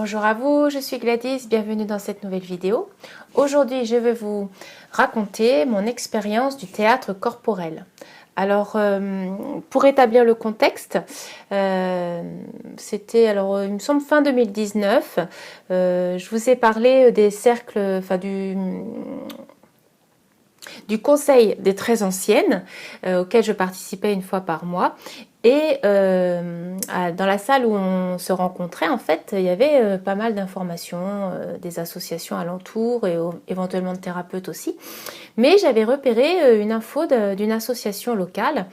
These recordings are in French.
Bonjour à vous, je suis Gladys, bienvenue dans cette nouvelle vidéo. Aujourd'hui, je vais vous raconter mon expérience du théâtre corporel. Alors, pour établir le contexte, c'était, il me semble, fin 2019. Je vous ai parlé des cercles, du conseil des très anciennes, auquel je participais une fois par mois. Et dans la salle où on se rencontrait, en fait, il y avait pas mal d'informations, des associations alentours et éventuellement de thérapeutes aussi. Mais j'avais repéré une info d'une association locale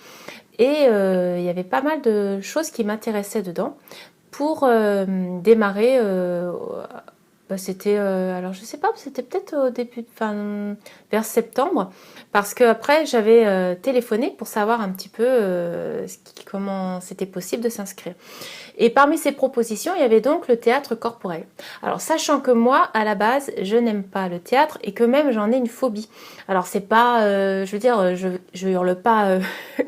et il y avait pas mal de choses qui m'intéressaient dedans pour démarrer. C'était, alors je sais pas, c'était peut-être au début, vers septembre, parce que après j'avais téléphoné pour savoir un petit peu comment c'était possible de s'inscrire. Et parmi ces propositions, il y avait donc le théâtre corporel. Alors, sachant que moi, à la base, je n'aime pas le théâtre et que même j'en ai une phobie. Alors, c'est pas, je veux dire, je hurle pas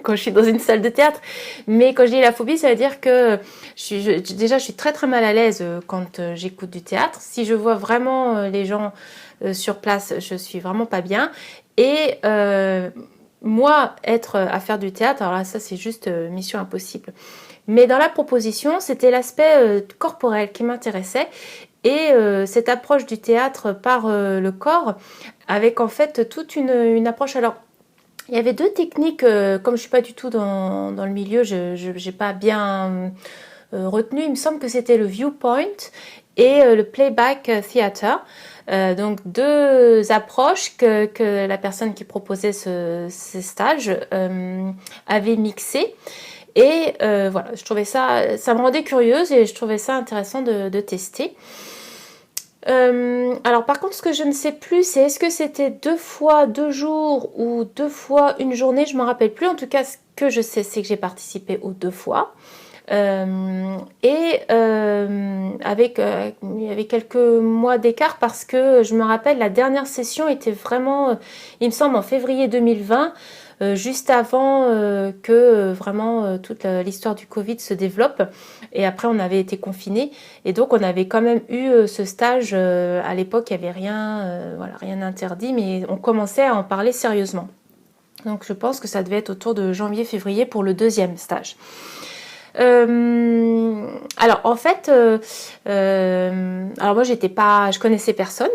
quand je suis dans une salle de théâtre, mais quand je dis la phobie, ça veut dire que déjà, je suis très très mal à l'aise quand j'écoute du théâtre. Si je vois vraiment les gens sur place, je suis vraiment pas bien. Et moi, être à faire du théâtre, alors là, ça, c'est juste mission impossible. Mais dans la proposition, c'était l'aspect corporel qui m'intéressait et cette approche du théâtre par le corps avec en fait toute une approche. Alors, il y avait deux techniques, comme je ne suis pas du tout dans le milieu, je n'ai pas bien retenu. Il me semble que c'était le viewpoint et le playback theater. Donc deux approches que la personne qui proposait ces stages avait mixées. Et voilà, je trouvais ça me rendait curieuse et je trouvais ça intéressant de tester. Alors par contre, ce que je ne sais plus, c'est est-ce que c'était 2 fois 2 jours ou 2 fois une journée, je ne me rappelle plus. En tout cas, ce que je sais, c'est que j'ai participé aux 2 fois. Avec il y avait quelques mois d'écart parce que je me rappelle la dernière session était vraiment, il me semble, en février 2020. Juste avant que vraiment toute l'histoire du Covid se développe. Et après, on avait été confinés. Et donc, on avait quand même eu ce stage. À l'époque, il n'y avait rien d'interdit, mais on commençait à en parler sérieusement. Donc, je pense que ça devait être autour de janvier-février pour le deuxième stage. Alors en fait, alors moi je connaissais personne.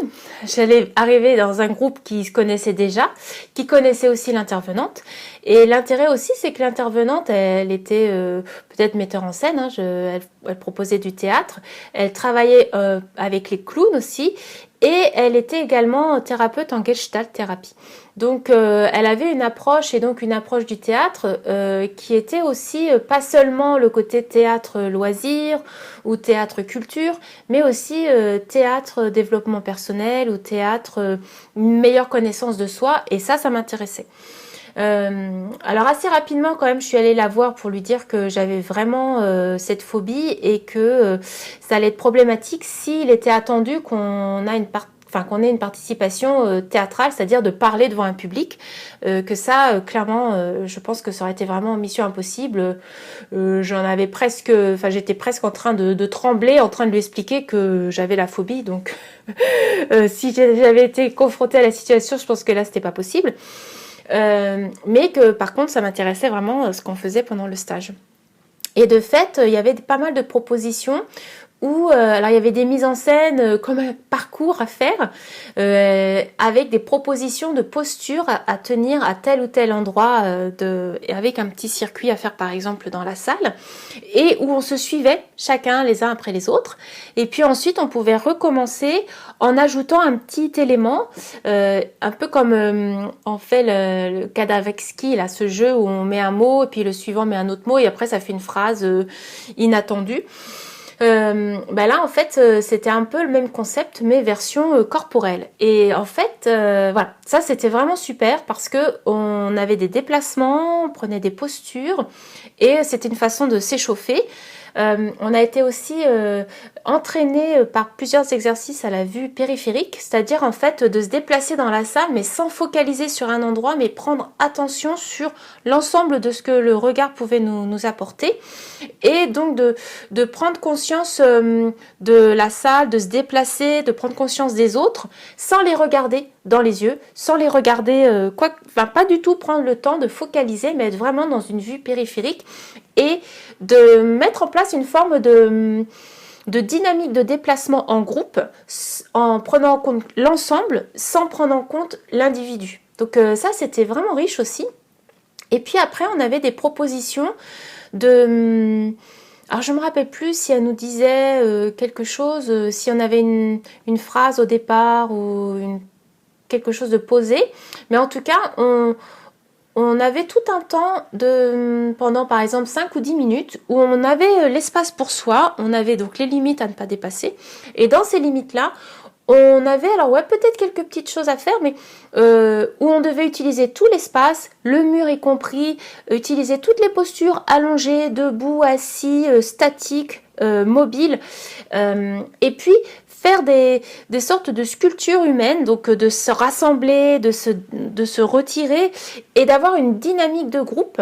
J'allais arriver dans un groupe qui se connaissait déjà, qui connaissait aussi l'intervenante. Et l'intérêt aussi, c'est que l'intervenante, elle était peut-être metteur en scène. Hein, elle proposait du théâtre. Elle travaillait avec les clowns aussi. Et elle était également thérapeute en Gestalt thérapie. Donc elle avait une approche du théâtre qui était aussi pas seulement le côté théâtre loisir ou théâtre culture, mais aussi théâtre développement personnel ou théâtre une meilleure connaissance de soi. Et ça m'intéressait. Alors assez rapidement quand même je suis allée la voir pour lui dire que j'avais vraiment cette phobie et que ça allait être problématique s'il était attendu qu'on ait une participation théâtrale, c'est-à-dire de parler devant un public, que ça clairement je pense que ça aurait été vraiment mission impossible. J'étais presque en train de trembler, en train de lui expliquer que j'avais la phobie, donc si j'avais été confrontée à la situation, je pense que là c'était pas possible. Mais que par contre ça m'intéressait vraiment ce qu'on faisait pendant le stage. Et de fait, il y avait pas mal de propositions où alors il y avait des mises en scène comme un parcours à faire avec des propositions de posture à tenir à tel ou tel endroit avec un petit circuit à faire par exemple dans la salle et où on se suivait chacun les uns après les autres et puis ensuite on pouvait recommencer en ajoutant un petit élément un peu comme on fait le Kadavekski, là, ce jeu où on met un mot et puis le suivant met un autre mot et après ça fait une phrase inattendue. Là en fait c'était un peu le même concept mais version corporelle et en fait voilà, ça c'était vraiment super parce que on avait des déplacements, on prenait des postures et c'était une façon de s'échauffer On a été aussi entraîné par plusieurs exercices à la vue périphérique, c'est-à-dire en fait de se déplacer dans la salle mais sans focaliser sur un endroit, mais prendre attention sur l'ensemble de ce que le regard pouvait nous apporter, et donc de prendre conscience de la salle, de se déplacer, de prendre conscience des autres sans les regarder dans les yeux, sans les regarder, pas du tout prendre le temps de focaliser, mais être vraiment dans une vue périphérique et de mettre en place une forme de dynamique de déplacement en groupe en prenant en compte l'ensemble sans prendre en compte l'individu. Donc ça, c'était vraiment riche aussi. Et puis après, on avait des propositions de... Alors je ne me rappelle plus si elle nous disait quelque chose, si on avait une phrase au départ ou quelque chose de posé. Mais en tout cas, on avait tout un temps pendant par exemple 5 ou 10 minutes où on avait l'espace pour soi, on avait donc les limites à ne pas dépasser. Et dans ces limites-là, on avait peut-être quelques petites choses à faire, mais où on devait utiliser tout l'espace, le mur y compris, utiliser toutes les postures allongées, debout, assis, statiques, mobiles, et puis faire des sortes de sculptures humaines, donc de se rassembler, de se retirer et d'avoir une dynamique de groupe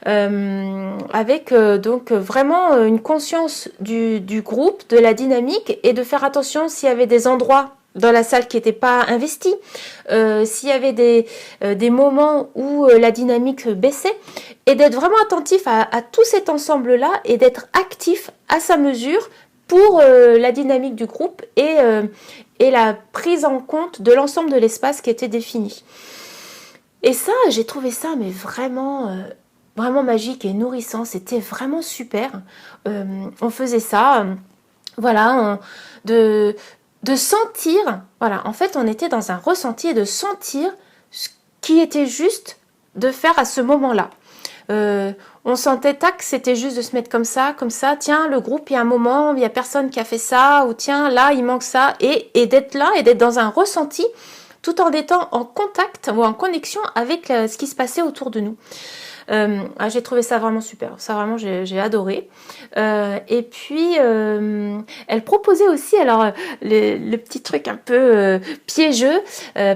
avec donc vraiment une conscience du groupe, de la dynamique, et de faire attention s'il y avait des endroits dans la salle qui n'étaient pas investis, s'il y avait des moments où la dynamique baissait, et d'être vraiment attentif à tout cet ensemble-là et d'être actif à sa mesure pour la dynamique du groupe et la prise en compte de l'ensemble de l'espace qui était défini. Et ça, j'ai trouvé ça mais vraiment magique et nourrissant. C'était vraiment super. On faisait ça, de sentir, en fait, on était dans un ressenti et de sentir ce qui était juste de faire à ce moment-là. On sentait que c'était juste de se mettre comme ça, tiens, le groupe, il y a un moment, il n'y a personne qui a fait ça, ou tiens, là, il manque ça, et d'être là, et d'être dans un ressenti, tout en étant en contact ou en connexion avec ce qui se passait autour de nous. J'ai trouvé ça vraiment super, ça vraiment j'ai adoré. Et puis elle proposait aussi le petit truc un peu piégeux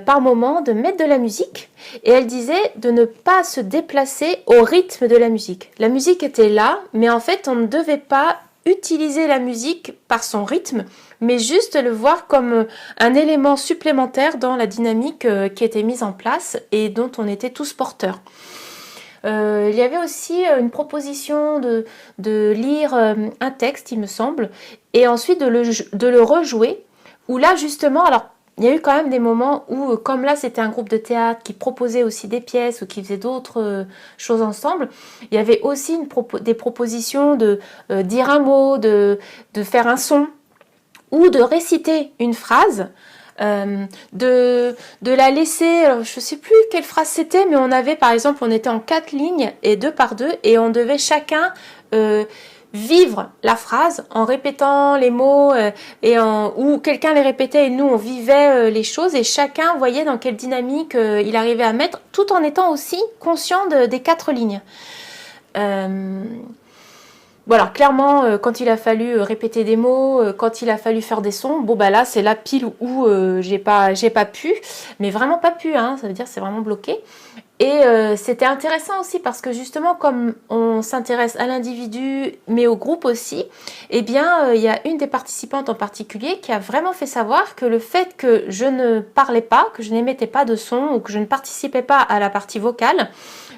par moment de mettre de la musique, et elle disait de ne pas se déplacer au rythme de la musique. La musique était là, mais en fait on ne devait pas utiliser la musique par son rythme, mais juste le voir comme un élément supplémentaire dans la dynamique qui était mise en place et dont on était tous porteurs. Il y avait aussi une proposition de lire un texte, il me semble, et ensuite de le rejouer, où là justement, il y a eu quand même des moments où, comme là c'était un groupe de théâtre qui proposait aussi des pièces ou qui faisait d'autres choses ensemble, il y avait aussi des propositions de dire un mot, de faire un son, ou de réciter une phrase, de la laisser, je sais plus quelle phrase c'était, mais on avait par exemple, on était en 4 lignes et 2 par 2, et on devait chacun vivre la phrase en répétant les mots ou quelqu'un les répétait et nous on vivait les choses, et chacun voyait dans quelle dynamique il arrivait à mettre, tout en étant aussi conscient des 4 lignes. Voilà, clairement, quand il a fallu répéter des mots, quand il a fallu faire des sons, là c'est la pile où j'ai pas pu, mais vraiment pas pu, ça veut dire c'est vraiment bloqué. Et c'était intéressant aussi parce que justement, comme on s'intéresse à l'individu, mais au groupe aussi, il y a une des participantes en particulier qui a vraiment fait savoir que le fait que je ne parlais pas, que je n'émettais pas de son ou que je ne participais pas à la partie vocale,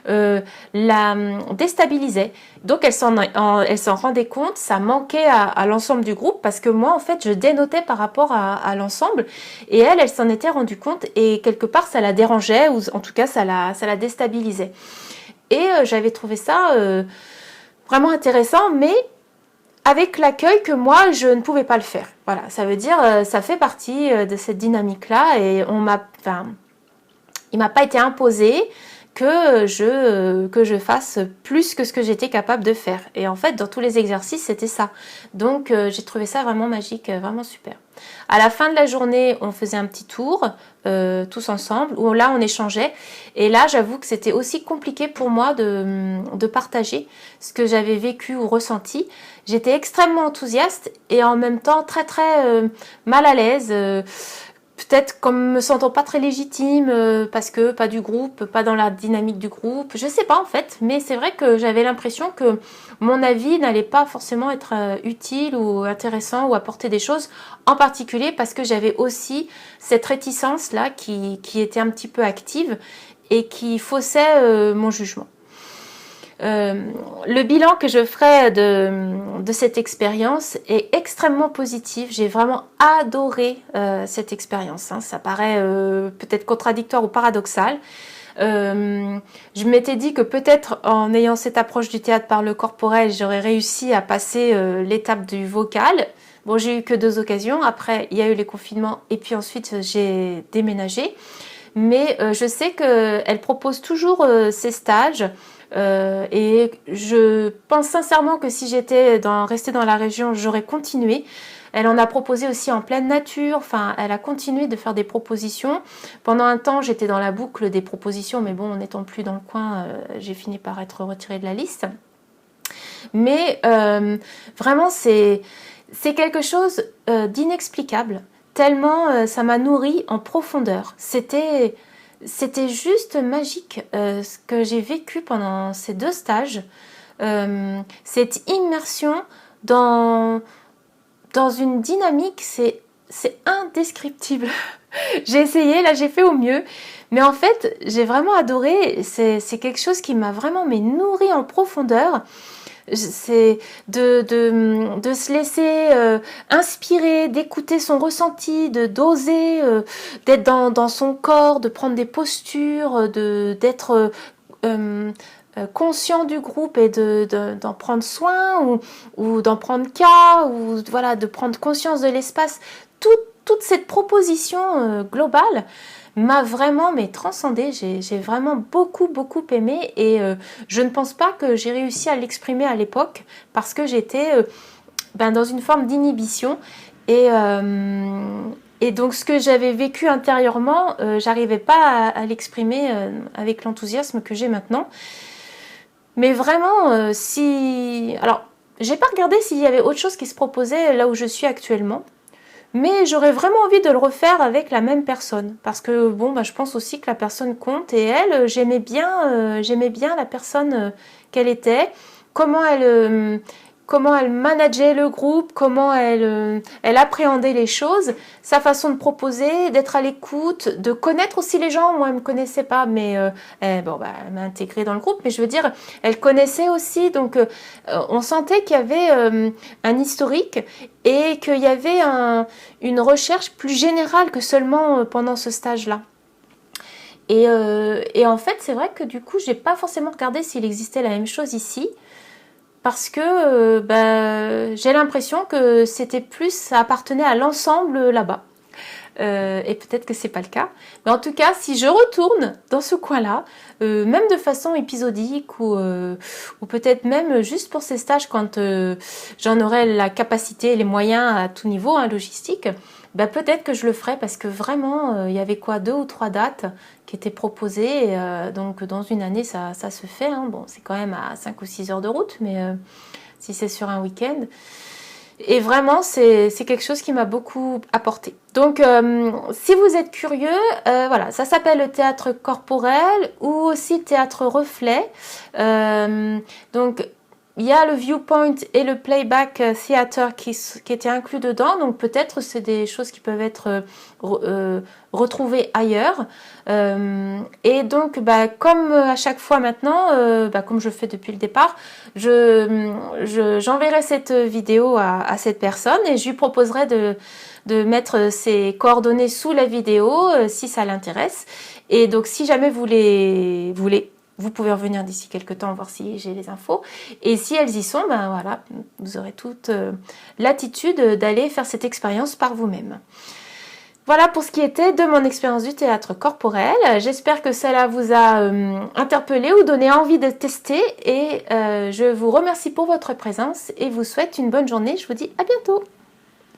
la déstabilisait. Donc elle s'en rendait compte, ça manquait à l'ensemble du groupe, parce que moi en fait je dénotais par rapport à l'ensemble, et elle s'en était rendue compte, et quelque part ça la dérangeait, ou en tout cas ça la déstabilisait. Et j'avais trouvé ça vraiment intéressant, mais avec l'accueil que moi je ne pouvais pas le faire. Voilà, ça veut dire ça fait partie de cette dynamique là, et il m'a pas été imposé. que je fasse plus que ce que j'étais capable de faire. Et en fait, dans tous les exercices, c'était ça. Donc, j'ai trouvé ça vraiment magique, vraiment super. À la fin de la journée, on faisait un petit tour, tous ensemble, où là, on échangeait. Et là, j'avoue que c'était aussi compliqué pour moi de partager ce que j'avais vécu ou ressenti. J'étais extrêmement enthousiaste et en même temps très, très mal à l'aise. Peut-être comme me sentant pas très légitime parce que pas du groupe, pas dans la dynamique du groupe, je sais pas en fait, mais c'est vrai que j'avais l'impression que mon avis n'allait pas forcément être utile ou intéressant ou apporter des choses, en particulier parce que j'avais aussi cette réticence là qui était un petit peu active et qui faussait mon jugement. Le bilan que je ferai de cette expérience est extrêmement positif. J'ai vraiment adoré cette expérience. Hein. Ça paraît peut-être contradictoire ou paradoxal. Je m'étais dit que peut-être en ayant cette approche du théâtre par le corporel, j'aurais réussi à passer l'étape du vocal. Bon, j'ai eu que 2 occasions. Après, il y a eu les confinements et puis ensuite j'ai déménagé. Mais je sais qu'elle propose toujours ces stages. Et je pense sincèrement que si j'étais restée dans la région, j'aurais continué. Elle en a proposé aussi en pleine nature, enfin elle a continué de faire des propositions. Pendant un temps j'étais dans la boucle des propositions, mais bon, n'étant plus dans le coin, j'ai fini par être retirée de la liste. Mais vraiment c'est quelque chose d'inexplicable, tellement ça m'a nourrie en profondeur. C'était juste magique ce que j'ai vécu pendant ces 2 stages. Cette immersion dans une dynamique, c'est indescriptible. J'ai essayé, là j'ai fait au mieux. Mais en fait, j'ai vraiment adoré. C'est quelque chose qui m'a vraiment nourri en profondeur. C'est de se laisser inspirer, d'écouter son ressenti, d'oser, d'être dans son corps, de prendre des postures, d'être conscient du groupe et d'en prendre soin ou d'en prendre cas, ou voilà, de prendre conscience de l'espace. Toute cette proposition globale m'a vraiment transcendée. J'ai vraiment beaucoup aimé et je ne pense pas que j'ai réussi à l'exprimer à l'époque parce que j'étais dans une forme d'inhibition et donc ce que j'avais vécu intérieurement, j'arrivais pas à l'exprimer avec l'enthousiasme que j'ai maintenant. Mais vraiment, alors j'ai pas regardé s'il y avait autre chose qui se proposait là où je suis actuellement. Mais j'aurais vraiment envie de le refaire avec la même personne. Parce que bon, je pense aussi que la personne compte. Et elle, j'aimais bien la personne qu'elle était. Comment elle manageait le groupe, comment elle appréhendait les choses, sa façon de proposer, d'être à l'écoute, de connaître aussi les gens. Moi, elle ne me connaissait pas, mais elle m'a intégrée dans le groupe. Mais je veux dire, elle connaissait aussi. Donc, on sentait qu'il y avait un historique et qu'il y avait une recherche plus générale que seulement pendant ce stage-là. Et en fait, c'est vrai que du coup, je n'ai pas forcément regardé s'il existait la même chose ici. Parce que j'ai l'impression que ça appartenait à l'ensemble là-bas. Et peut-être que c'est pas le cas. Mais en tout cas, si je retourne dans ce coin-là, même de façon épisodique ou peut-être même juste pour ces stages quand j'en aurai la capacité et les moyens à tout niveau, logistique, peut-être que je le ferai parce que vraiment, il y avait 2 ou 3 dates qui étaient proposées. Donc dans une année, ça se fait. Hein. Bon, c'est quand même à 5 ou 6 heures de route, mais si c'est sur un week-end. Et vraiment, c'est quelque chose qui m'a beaucoup apporté. Donc, si vous êtes curieux, voilà, ça s'appelle le théâtre corporel ou aussi théâtre reflet. Donc, il y a le viewpoint et le playback theater qui étaient inclus dedans. Donc, peut-être c'est des choses qui peuvent être retrouvées ailleurs. Et donc, comme à chaque fois maintenant, comme je fais depuis le départ, j'enverrai cette vidéo à cette personne et je lui proposerai de mettre ses coordonnées sous la vidéo si ça l'intéresse. Et donc, si jamais vous voulez, vous pouvez revenir d'ici quelques temps voir si j'ai les infos. Et si elles y sont, voilà, vous aurez toute l'attitude d'aller faire cette expérience par vous-même. Voilà pour ce qui était de mon expérience du théâtre corporel. J'espère que cela vous a interpellé ou donné envie de tester et je vous remercie pour votre présence et vous souhaite une bonne journée. Je vous dis à bientôt.